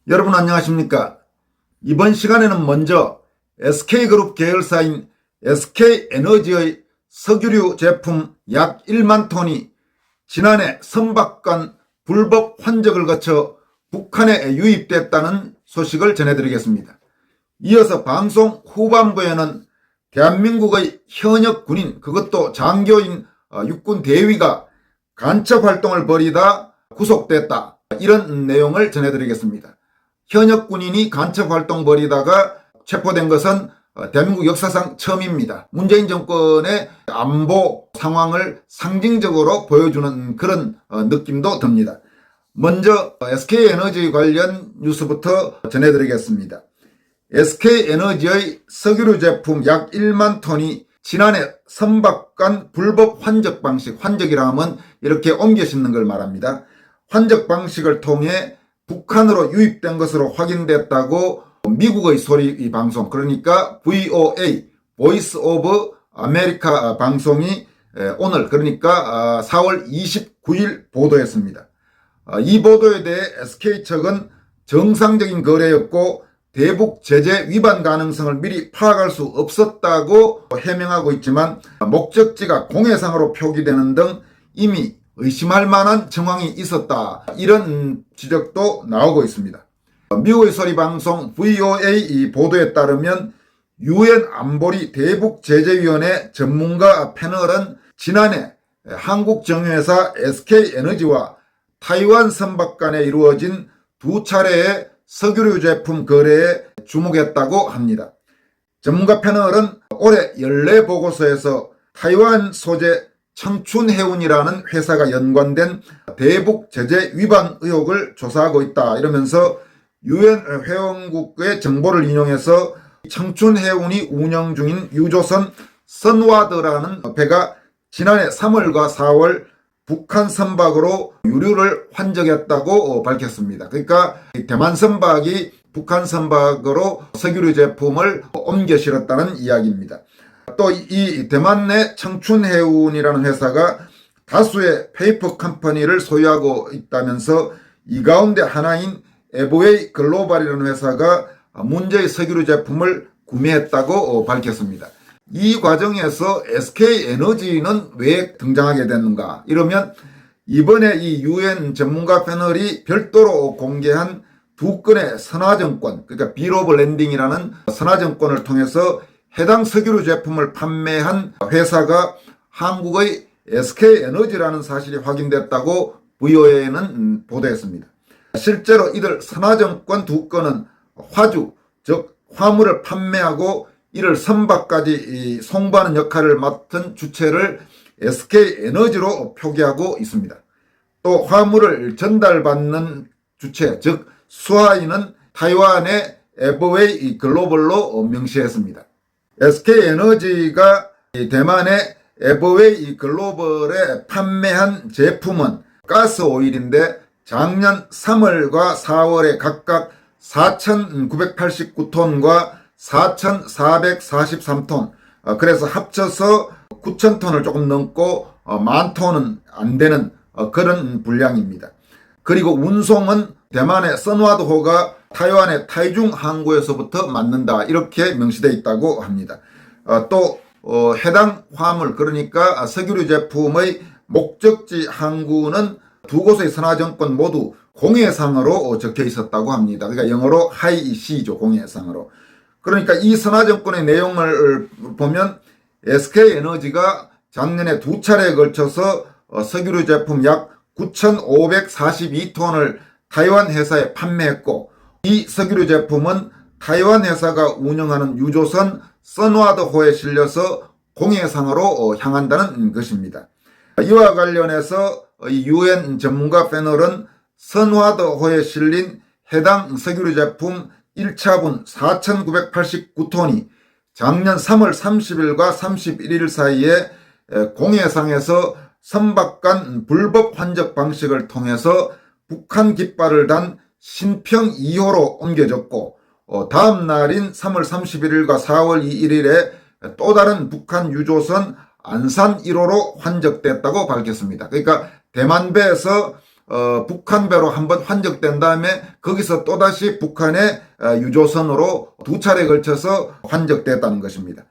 여러분 안녕하십니까? 이번 시간에는 먼저 SK그룹 계열사인 SK에너지의 석유류 제품 약 1만 톤이 지난해 선박간 불법 환적을 거쳐 북한에 유입됐다는 소식을 전해드리겠습니다. 이어서 방송 후반부에는 대한민국의 현역 군인, 그것도 장교인 육군 대위가 간첩 활동을 벌이다 구속됐다, 이런 내용을 전해드리겠습니다. 현역 군인이 간첩 활동 벌이다가 체포된 것은 대한민국 역사상 처음입니다. 문재인 정권의 안보 상황을 상징적으로 보여주는 그런 느낌도 듭니다. 먼저 SK에너지 관련 뉴스부터 전해드리겠습니다. SK에너지의 석유류 제품 약 1만 톤이 지난해 선박간 불법 환적 방식, 환적이라 하면 이렇게 옮겨 싣는 걸 말합니다. 환적 방식을 통해 북한으로 유입된 것으로 확인됐다고 미국의 소리 방송, 그러니까 VOA, 보이스 오브 아메리카 방송이 오늘, 그러니까 4월 29일 보도했습니다. 이 보도에 대해 SK 측은 정상적인 거래였고 대북 제재 위반 가능성을 미리 파악할 수 없었다고 해명하고 있지만, 목적지가 공해상으로 표기되는 등 이미 의심할 만한 정황이 있었다, 이런 지적도 나오고 있습니다. 미국의 소리 방송 VOA 보도에 따르면 유엔 안보리 대북제재위원회 전문가 패널은 지난해 한국 정유회사 SK에너지와 타이완 선박 간에 이루어진 두 차례의 석유류 제품 거래에 주목했다고 합니다. 전문가 패널은 올해 연례보고서에서 타이완 소재 청춘해운이라는 회사가 연관된 대북 제재 위반 의혹을 조사하고 있다, 이러면서 유엔 회원국의 정보를 인용해서 청춘해운이 운영 중인 유조선 선와드라는 배가 지난해 3월과 4월 북한 선박으로 유류를 환적했다고 밝혔습니다. 그러니까 대만 선박이 북한 선박으로 석유류 제품을 옮겨 실었다는 이야기입니다. 또 이 대만 내 청춘해운이라는 회사가 다수의 페이퍼 컴퍼니를 소유하고 있다면서 이 가운데 하나인 에버웨이 글로벌이라는 회사가 문제의 석유류 제품을 구매했다고 밝혔습니다. 이 과정에서 SK에너지는 왜 등장하게 됐는가? 이러면 이번에 이 UN 전문가 패널이 별도로 공개한 두 건의 선화증권, 그러니까 빌 오브 랜딩이라는 선화증권을 통해서 해당 석유류 제품을 판매한 회사가 한국의 SK에너지라는 사실이 확인됐다고 VOA는 보도했습니다. 실제로 이들 선화증권 두 건은 화주, 즉 화물을 판매하고 이를 선박까지 송부하는 역할을 맡은 주체를 SK에너지로 표기하고 있습니다. 또 화물을 전달받는 주체, 즉 수하인은 타이완의 에버웨이 글로벌로 명시했습니다. SK에너지가 대만의 에버웨이 글로벌에 판매한 제품은 가스오일인데 작년 3월과 4월에 각각 4,989톤과 4,443톤, 그래서 합쳐서 9,000톤을 조금 넘고 10,000톤은 안 되는 그런 분량입니다. 그리고 운송은 대만의 선와드호가 타이완의 타이중 항구에서부터 맡는다, 이렇게 명시되어 있다고 합니다. 또 해당 화물, 그러니까 석유류 제품의 목적지 항구는 두 곳의 선화증권 모두 공해상으로 적혀 있었다고 합니다. 그러니까 영어로 하이시죠, 공해상으로. 그러니까 이 선화증권의 내용을 보면 SK에너지가 작년에 두 차례에 걸쳐서 석유류 제품 약 9,542톤을 타이완 회사에 판매했고, 이 석유류 제품은 타이완 회사가 운영하는 유조선 선와드호에 실려서 공해상으로 향한다는 것입니다. 이와 관련해서 이 UN 전문가 패널은 선와드호에 실린 해당 석유류 제품 1차분 4,989톤이 작년 3월 30일과 31일 사이에 공해상에서 선박간 불법 환적 방식을 통해서 북한 깃발을 단 신평 2호로 옮겨졌고, 다음 날인 3월 31일과 4월 2일에 또 다른 북한 유조선 안산 1호로 환적됐다고 밝혔습니다. 그러니까 대만배에서 북한배로 한번 환적된 다음에 거기서 또다시 북한의 유조선으로 2차례에 걸쳐서 환적됐다는 것입니다.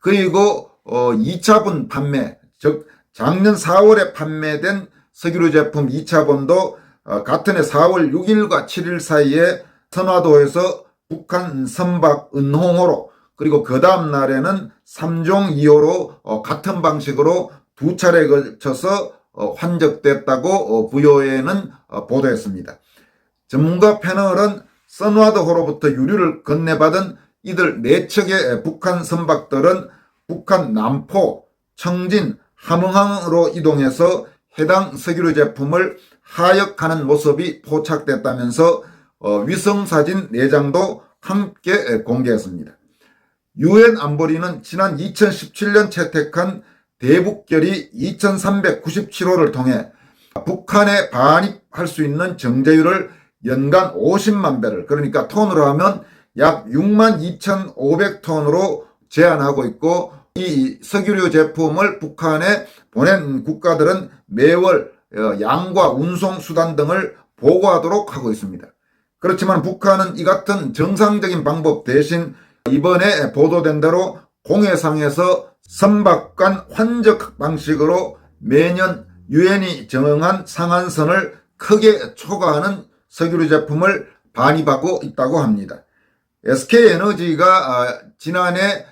그리고 2차분 판매, 즉 작년 4월에 판매된 석유류 제품 2차분도 같은 해 4월 6일과 7일 사이에 선화도에서 북한 선박 은홍호로, 그리고 그 다음 날에는 3종 2호로 같은 방식으로 2차례에 걸쳐서 환적됐다고 VOA는 보도했습니다. 전문가 패널은 선화도호로부터 유류를 건네받은 이들 4척의 북한 선박들은 북한 남포, 청진, 함흥항으로 이동해서 해당 석유류 제품을 하역하는 모습이 포착됐다면서 위성사진 4장도 함께 공개했습니다. 유엔 안보리는 지난 2017년 채택한 대북결의 2397호를 통해 북한에 반입할 수 있는 정제유를 연간 50만 배럴, 그러니까 톤으로 하면 약 62,500톤으로 제한하고 있고, 이 석유류 제품을 북한에 보낸 국가들은 매월 양과 운송 수단 등을 보고하도록 하고 있습니다. 그렇지만 북한은 이 같은 정상적인 방법 대신 이번에 보도된 대로 공해상에서 선박 간 환적 방식으로 매년 유엔이 정한 상한선을 크게 초과하는 석유류 제품을 반입하고 있다고 합니다. SK에너지가 지난해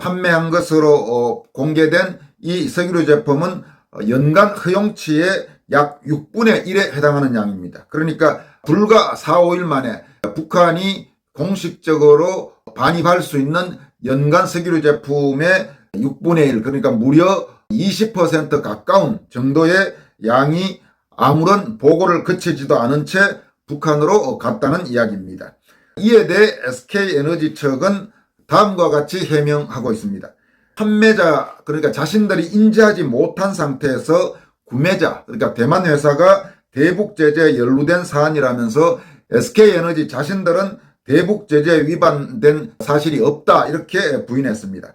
판매한 것으로 공개된 이 석유류 제품은 연간 허용치의 약 6분의 1에 해당하는 양입니다. 그러니까 불과 4, 5일 만에 북한이 공식적으로 반입할 수 있는 연간 석유류 제품의 6분의 1, 그러니까 무려 20% 가까운 정도의 양이 아무런 보고를 거치지도 않은 채 북한으로 갔다는 이야기입니다. 이에 대해 SK에너지 측은 다음과 같이 해명하고 있습니다. 판매자, 그러니까 자신들이 인지하지 못한 상태에서 구매자, 그러니까 대만 회사가 대북 제재에 연루된 사안이라면서 SK에너지 자신들은 대북 제재에 위반된 사실이 없다, 이렇게 부인했습니다.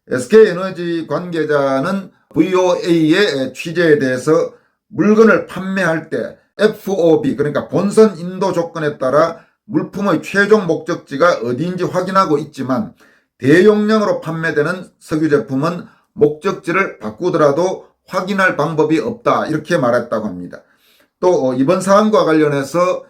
SK에너지 관계자는 VOA의 취재에 대해서 물건을 판매할 때 FOB, 그러니까 본선 인도 조건에 따라 물품의 최종 목적지가 어디인지 확인하고 있지만 대용량으로 판매되는 석유 제품은 목적지를 바꾸더라도 확인할 방법이 없다, 이렇게 말했다고 합니다. 또 이번 사안과 관련해서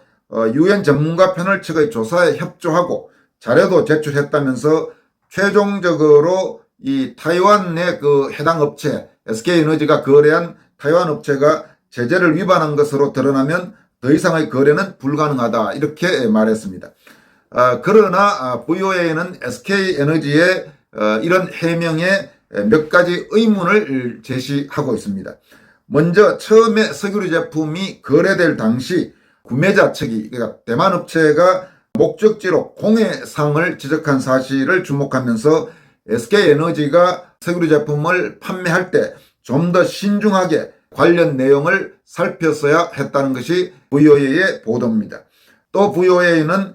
유엔 전문가 패널 측의 조사에 협조하고 자료도 제출했다면서 최종적으로 이 타이완 내 그 해당 업체, SK에너지가 거래한 타이완 업체가 제재를 위반한 것으로 드러나면 더 이상의 거래는 불가능하다, 이렇게 말했습니다. 그러나 VOA는 SK에너지의 이런 해명에 몇 가지 의문을 제시하고 있습니다. 먼저 처음에 석유류 제품이 거래될 당시 구매자 측이, 그러니까 대만 업체가 목적지로 공해상을 지적한 사실을 주목하면서 SK에너지가 석유류 제품을 판매할 때 좀 더 신중하게 관련 내용을 살폈어야 했다는 것이 VOA의 보도입니다. 또 VOA는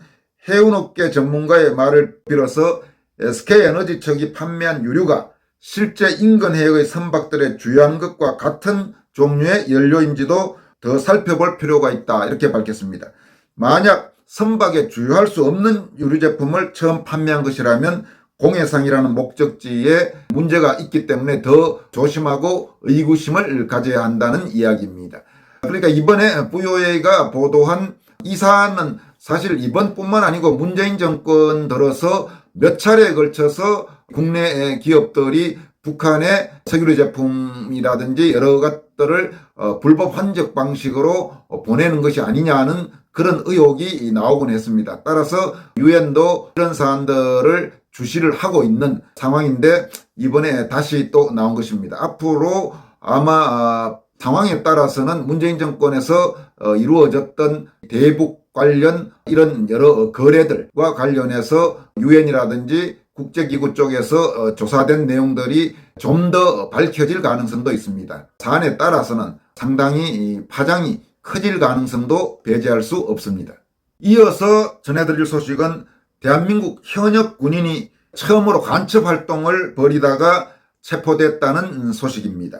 해운업계 전문가의 말을 빌어서 SK에너지 측이 판매한 유류가 실제 인근해역의 선박들에 주유한 것과 같은 종류의 연료인지도 더 살펴볼 필요가 있다, 이렇게 밝혔습니다. 만약 선박에 주유할 수 없는 유류 제품을 처음 판매한 것이라면 공해상이라는 목적지에 문제가 있기 때문에 더 조심하고 의구심을 가져야 한다는 이야기입니다. 그러니까 이번에 VOA가 보도한 이 사안은 사실 이번뿐만 아니고 문재인 정권 들어서 몇 차례에 걸쳐서 국내 기업들이 북한의 석유류 제품이라든지 여러 것들을 불법 환적 방식으로 보내는 것이 아니냐는 그런 의혹이 나오곤 했습니다. 따라서 유엔도 이런 사안들을 주시를 하고 있는 상황인데 이번에 다시 또 나온 것입니다. 앞으로 아마 상황에 따라서는 문재인 정권에서 이루어졌던 대북 관련 이런 여러 거래들과 관련해서 유엔이라든지 국제기구 쪽에서 조사된 내용들이 좀 더 밝혀질 가능성도 있습니다. 사안에 따라서는 상당히 파장이 커질 가능성도 배제할 수 없습니다. 이어서 전해드릴 소식은 대한민국 현역 군인이 처음으로 간첩 활동을 벌이다가 체포됐다는 소식입니다.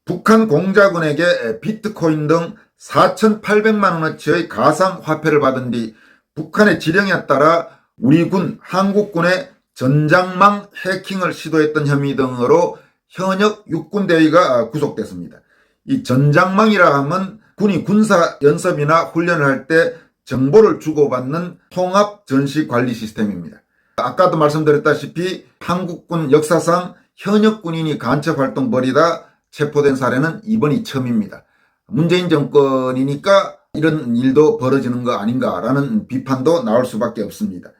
북한 공작원에게 비트코인 등 4,800만 원어치의 가상화폐를 받은 뒤 북한의 지령에 따라 우리 군, 한국군의 전장망 해킹을 시도했던 혐의 등으로 현역 육군대위가 구속됐습니다. 이 전장망이라 하면 군이 군사 연습이나 훈련을 할 때 정보를 주고받는 통합 전시 관리 시스템입니다. 아까도 말씀드렸다시피 한국군 역사상 현역 군인이 간첩 활동 벌이다 체포된 사례는 이번이 처음입니다. 문재인 정권이니까 이런 일도 벌어지는 거 아닌가라는 비판도 나올 수밖에 없습니다.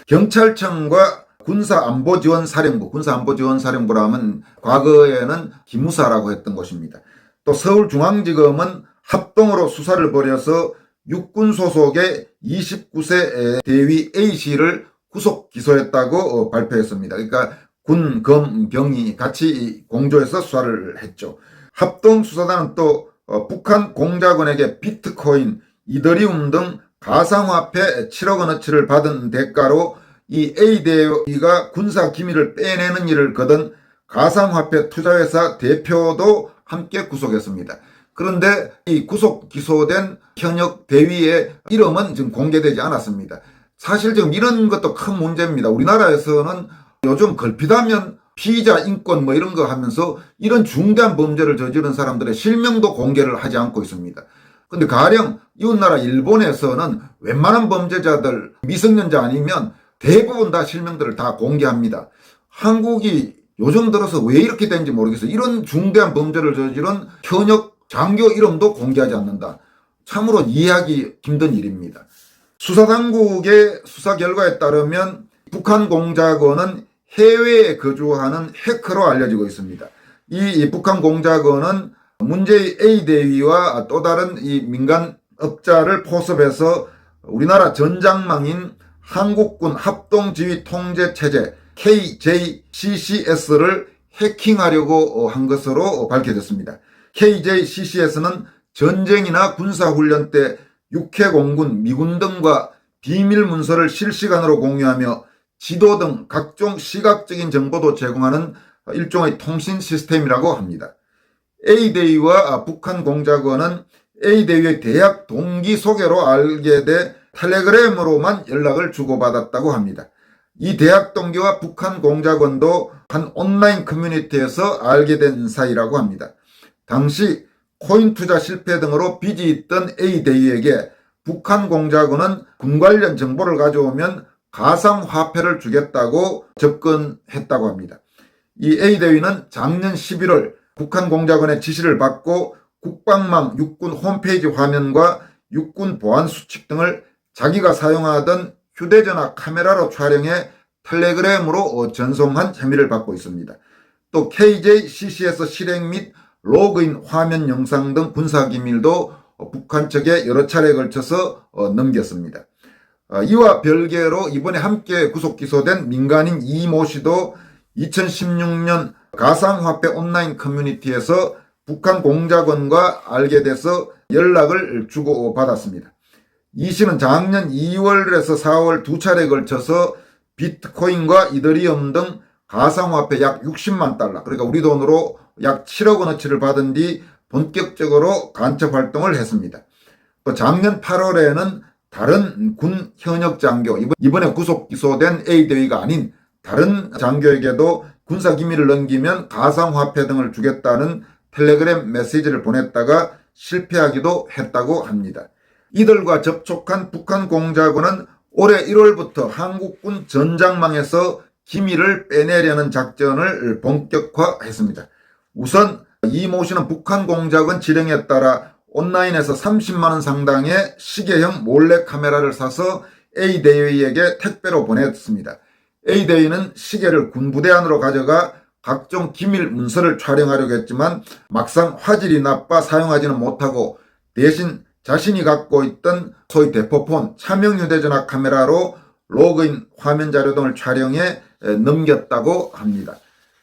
경찰청과 군사안보지원사령부라면 과거에는 기무사라고 했던 곳입니다. 또 서울중앙지검은 합동으로 수사를 벌여서 육군 소속의 29세 대위 A씨를 구속 기소했다고 발표했습니다. 그러니까 군, 검, 병이 같이 공조해서 수사를 했죠. 합동수사단은 또 북한 공작원에게 비트코인, 이더리움 등 가상화폐 7억 원어치를 받은 대가로 이 A대위가 군사 기밀을 빼내는 일을 거둔 가상화폐 투자회사 대표도 함께 구속했습니다. 그런데 이 구속 기소된 현역 대위의 이름은 지금 공개되지 않았습니다. 사실 지금 이런 것도 큰 문제입니다. 우리나라에서는 요즘 걸핏하면 피의자 인권 이런 거 하면서 이런 중대한 범죄를 저지른 사람들의 실명도 공개를 하지 않고 있습니다. 근데 가령 이웃나라 일본에서는 웬만한 범죄자들, 미성년자 아니면 대부분 다 실명들을 다 공개합니다. 한국이 요즘 들어서 왜 이렇게 된지 모르겠어요. 이런 중대한 범죄를 저지른 현역 장교 이름도 공개하지 않는다. 참으로 이해하기 힘든 일입니다. 수사당국의 수사 결과에 따르면 북한 공작원은 해외에 거주하는 해커로 알려지고 있습니다. 이 북한 공작원은 문제의 A대위와 또 다른 이 민간업자를 포섭해서 우리나라 전장망인 한국군 합동지휘통제체제 KJCCS를 해킹하려고 한 것으로 밝혀졌습니다. KJCCS는 전쟁이나 군사훈련 때 육해공군, 미군 등과 비밀 문서를 실시간으로 공유하며 지도 등 각종 시각적인 정보도 제공하는 일종의 통신 시스템이라고 합니다. A대위와 북한 공작원은 A대위의 대학 동기 소개로 알게 돼 텔레그램으로만 연락을 주고받았다고 합니다. 이 대학 동기와 북한 공작원도 한 온라인 커뮤니티에서 알게 된 사이라고 합니다. 당시 코인 투자 실패 등으로 빚이 있던 A대위에게 북한 공작원은 군 관련 정보를 가져오면 가상화폐를 주겠다고 접근했다고 합니다. 이 A대위는 작년 11월 북한 공작원의 지시를 받고 국방망 육군 홈페이지 화면과 육군 보안 수칙 등을 자기가 사용하던 휴대전화 카메라로 촬영해 텔레그램으로 전송한 혐의를 받고 있습니다. 또 KJCCS 실행 및 로그인 화면 영상 등 군사기밀도 북한 측에 여러 차례에 걸쳐서 넘겼습니다. 이와 별개로 이번에 함께 구속 기소된 민간인 이모 씨도 2016년 가상화폐 온라인 커뮤니티에서 북한 공작원과 알게 돼서 연락을 주고받았습니다. 이 씨는 작년 2월에서 4월 두 차례에 걸쳐서 비트코인과 이더리움 등 가상화폐 약 60만 달러, 그러니까 우리 돈으로 약 7억 원어치를 받은 뒤 본격적으로 간첩 활동을 했습니다. 또 작년 8월에는 다른 군 현역 장교, 이번에 구속 기소된 A대위가 아닌 다른 장교에게도 군사기밀을 넘기면 가상화폐 등을 주겠다는 텔레그램 메시지를 보냈다가 실패하기도 했다고 합니다. 이들과 접촉한 북한 공작원은 올해 1월부터 한국군 전장망에서 기밀을 빼내려는 작전을 본격화했습니다. 우선 이모 씨는 북한 공작원 지령에 따라 온라인에서 30만 원 상당의 시계형 몰래카메라를 사서 A대위에게 택배로 보냈습니다. A대위는 시계를 군부대 안으로 가져가 각종 기밀 문서를 촬영하려고 했지만 막상 화질이 나빠 사용하지는 못하고 대신 자신이 갖고 있던 소위 대포폰, 차명 휴대전화 카메라로 로그인 화면 자료 등을 촬영해 넘겼다고 합니다.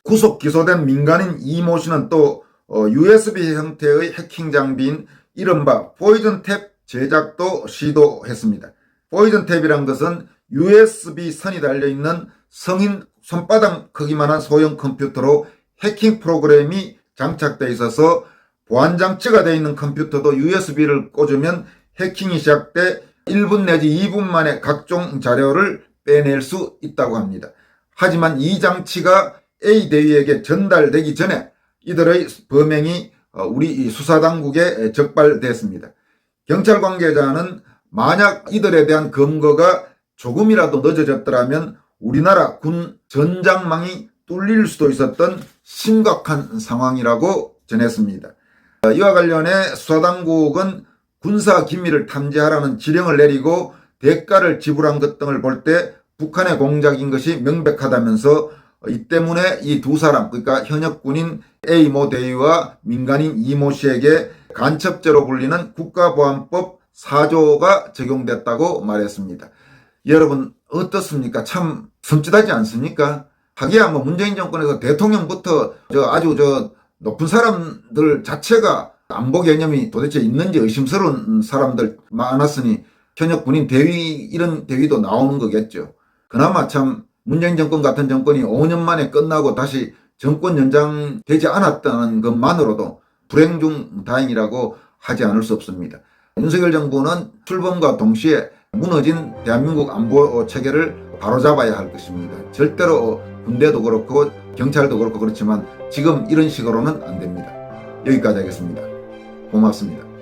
구속 기소된 민간인 이모 씨는 또 USB 형태의 해킹 장비인 이른바 포이즌탭 제작도 시도했습니다. 포이즌탭이란 것은 USB 선이 달려있는 성인 손바닥 크기만한 소형 컴퓨터로 해킹 프로그램이 장착되어 있어서 보안 장치가 되어 있는 컴퓨터도 USB를 꽂으면 해킹이 시작돼 1분 내지 2분 만에 각종 자료를 빼낼 수 있다고 합니다. 하지만 이 장치가 A 대위에게 전달되기 전에 이들의 범행이 우리 수사당국에 적발됐습니다. 경찰 관계자는 만약 이들에 대한 검거가 조금이라도 늦어졌더라면 우리나라 군 전장망이 뚫릴 수도 있었던 심각한 상황이라고 전했습니다. 이와 관련해 수사당국은 군사 기밀을 탐지하라는 지령을 내리고 대가를 지불한 것 등을 볼 때 북한의 공작인 것이 명백하다면서 이 때문에 이 두 사람, 그러니까 현역 군인 A모 대위와 민간인 이모 씨에게 간첩죄로 불리는 국가보안법 4조가 적용됐다고 말했습니다. 여러분 어떻습니까? 참 섬찟하지 않습니까? 하기야 뭐 문재인 정권에서 대통령부터 아주 높은 사람들 자체가 안보 개념이 도대체 있는지 의심스러운 사람들 많았으니 현역 군인 대위, 이런 대위도 나오는 거겠죠. 그나마 참 문재인 정권 같은 정권이 5년 만에 끝나고 다시 정권 연장되지 않았다는 것만으로도 불행 중 다행이라고 하지 않을 수 없습니다. 윤석열 정부는 출범과 동시에 무너진 대한민국 안보 체계를 바로잡아야 할 것입니다. 절대로 군대도 그렇고 경찰도 그렇고 그렇지만 지금 이런 식으로는 안 됩니다. 여기까지 하겠습니다. 고맙습니다.